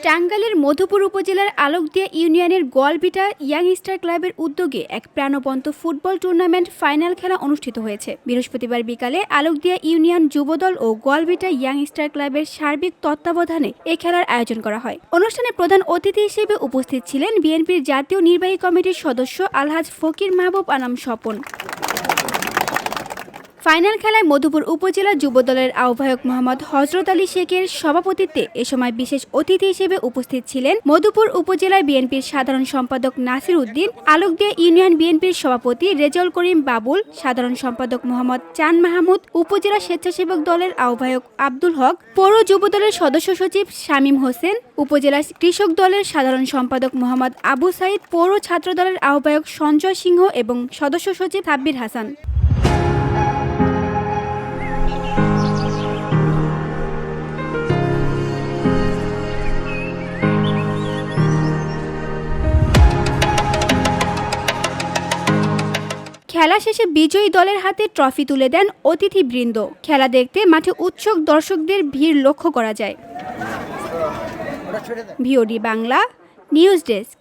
টাঙ্গাইলের মধুপুর উপজেলার আলোকদিয়া ইউনিয়নের গোয়ালভিটা ইয়াং স্টার ক্লাবের উদ্যোগে এক প্রাণবন্ত ফুটবল টুর্নামেন্ট ফাইনাল খেলা অনুষ্ঠিত হয়েছে। বৃহস্পতিবার বিকালে আলোকদিয়া ইউনিয়ন যুবদল ও গোয়ালভিটা ইয়াং স্টার ক্লাবের সার্বিক তত্ত্বাবধানে এই খেলার আয়োজন করা হয়। অনুষ্ঠানে প্রধান অতিথি হিসেবে উপস্থিত ছিলেন বিএনপির জাতীয় নির্বাহী কমিটির সদস্য আলহাজ ফকির মাহবুব আনাম স্বপন। ফাইনাল খেলায় মধুপুর উপজেলা যুবদলের আহ্বায়ক মোহাম্মদ হযরত আলী শেখের সভাপতিত্বে এ সময় বিশেষ অতিথি হিসেবে উপস্থিত ছিলেন মধুপুর উপজেলা বিএনপির সাধারণ সম্পাদক নাসির উদ্দিন, আলোকদিয়া ইউনিয়ন বিএনপির সভাপতি রেজাউল করিম বাবুল, সাধারণ সম্পাদক মোহাম্মদ চান মাহমুদ, উপজেলা স্বেচ্ছাসেবক দলের আহ্বায়ক আব্দুল হক, পৌর যুবদলের সদস্য সচিব শামীম হোসেন, উপজেলা কৃষক দলের সাধারণ সম্পাদক মোহাম্মদ আবু সাইদ, পৌর ছাত্র দলের আহ্বায়ক সঞ্জয় সিংহ এবং সদস্য সচিব সাব্বির হাসান। খেলা শেষে বিজয়ী দলের হাতে ট্রফি তুলে দেন অতিথিবৃন্দ। খেলা দেখতে মাঠে উৎসুক দর্শকদের ভিড় লক্ষ্য করা যায়। VOD Bangla news desk.